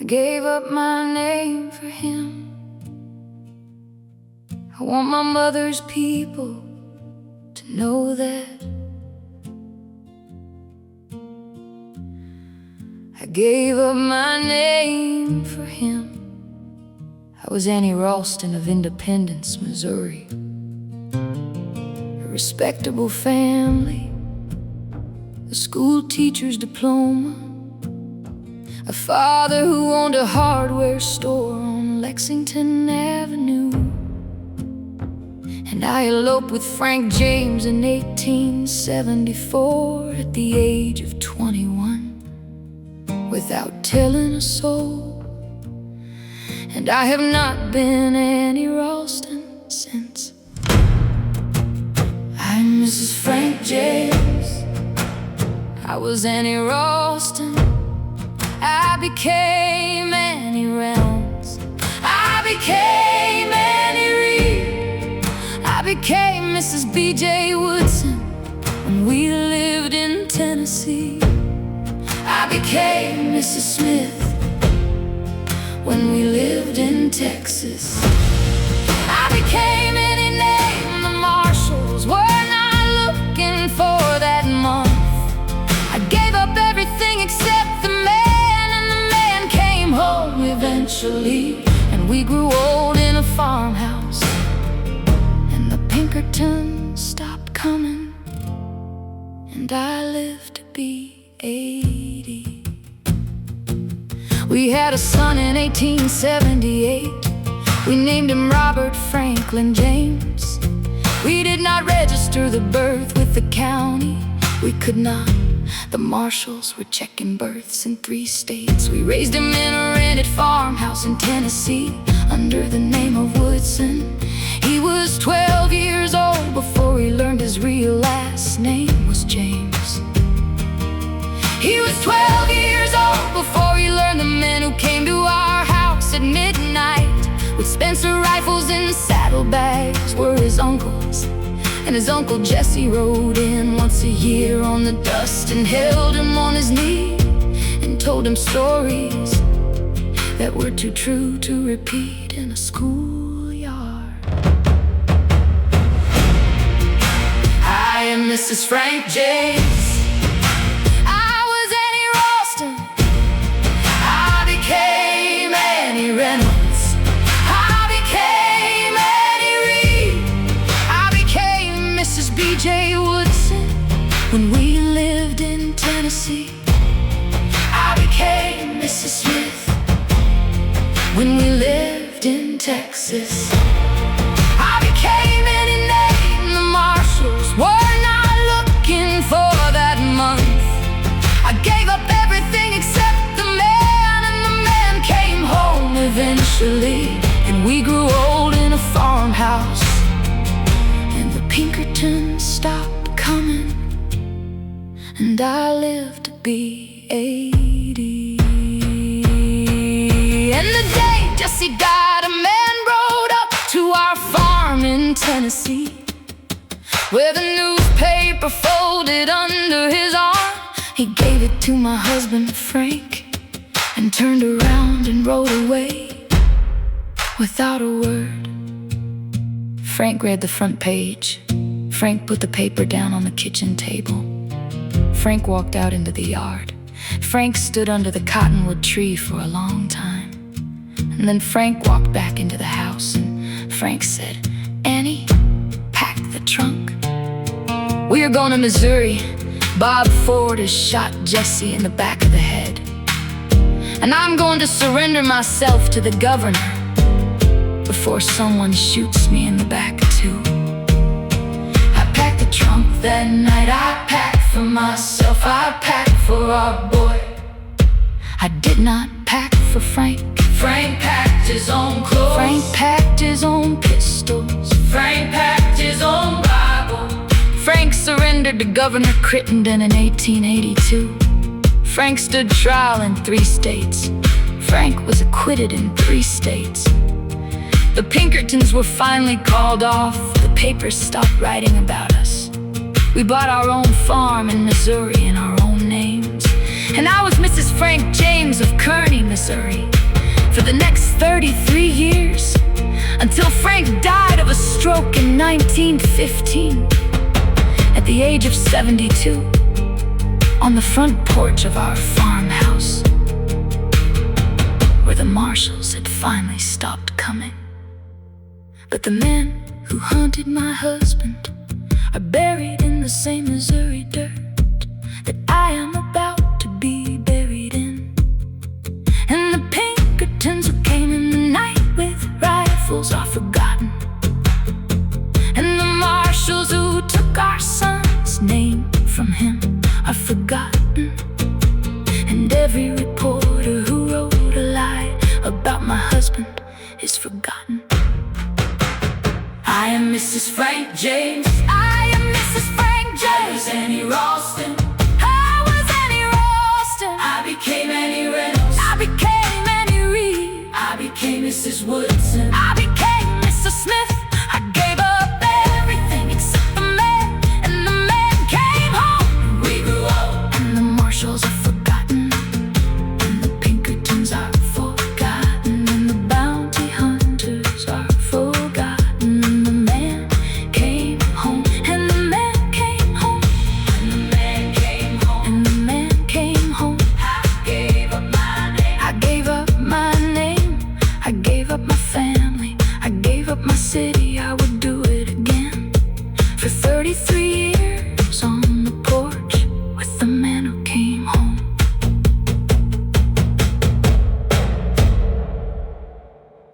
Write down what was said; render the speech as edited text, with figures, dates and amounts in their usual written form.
I gave up my name for him. I want my mother's people to know that I gave up my name for him. I was Annie Ralston of Independence, Missouri. A respectable family, a school teacher's diploma, a father who owned a hardware store on Lexington Avenue. And I eloped with Frank James in 1874 at the age of 21, without telling a soul. And I have not been Annie Ralston since. I'm Mrs. Frank James. I was Annie Ralston. I became Annie Reynolds. I became Annie Reed. I became Mrs. B.J. Woodson when we lived in Tennessee. I became Mrs. Smith when we lived in Texas. I became any name the marshals were not looking for that month. I gave up everything except the man, and the man came home eventually. And we grew old in a farmhouse, and the Pinkertons stopped coming, and I lived to be 80. We had a son in 1878. We named him Robert Franklin James. We did not register the birth with the county. We could not. The marshals were checking births in 3 states. We raised him in a rented farmhouse in Tennessee under the name of Woodson. He was 12 years old before he learned his real last name was James. He was 12 years old before he learned the men who came to our house at midnight with Spencer rifles and saddlebags were his uncles. And his Uncle Jesse rode in once a year on the dust and held him on his knee and told him stories that were too true to repeat in a schoolyard. I am Mrs. Frank James. I was Annie Ralston. I became Annie Reynolds. B.J. Woodson when we lived in Tennessee. I became Mrs. Smith when we lived in Texas. I became any name the marshals were not looking for that month. I gave up everything except the man, and the man came home eventually. And we grew old in a farmhouse, and the Pinkertons stopped coming, and I lived to be 80. And the day Jesse died, a man rode up to our farm in Tennessee with a newspaper folded under his arm. He gave it to my husband Frank and turned around and rode away without a word. Frank read the front page. Frank put the paper down on the kitchen table. Frank walked out into the yard. Frank stood under the cottonwood tree for a long time. And then Frank walked back into the house, and Frank said, "Annie, pack the trunk. We are going to Missouri. Bob Ford has shot Jesse in the back of the head. And I'm going to surrender myself to the governor before someone shoots me in the back too." I packed the trunk that night. I packed for myself. I packed for our boy. I did not pack for Frank. Frank packed his own clothes. Frank packed his own pistols. Frank packed his own Bible. Frank surrendered to Governor Crittenden in 1882. Frank stood trial in 3 states. Frank was acquitted in 3 states. The Pinkertons were finally called off. The papers stopped writing about us. We bought our own farm in Missouri in our own names. And I was Mrs. Frank James of Kearney, Missouri, for the next 33 years, until Frank died of a stroke in 1915, at the age of 72, on the front porch of our farmhouse, where the marshals had finally stopped coming. But the men who hunted my husband are buried in the same Missouri dirt that I am about to be buried in. And the Pinkertons who came in the night with rifles are forgotten, and the marshals who took our son's name from him are forgotten, and every reporter who wrote a lie about my husband is forgotten. I am Mrs. Frank James. I am Mrs. Frank James. I was Annie Ralston. I was Annie Ralston. I became Annie Reynolds. I became Annie Reed. I became Mrs. Woodson. I became Mrs. Smith. I gave up everything except the man, and the man came home. And we grew up, and the marshals are forgotten, and the Pinkertons are forgotten, and the bounty hunters are forgotten. And the man came home, and the man came home, and the man came home, and the man came home. I gave up my name. I gave up my name. I gave up my family. I gave up my city.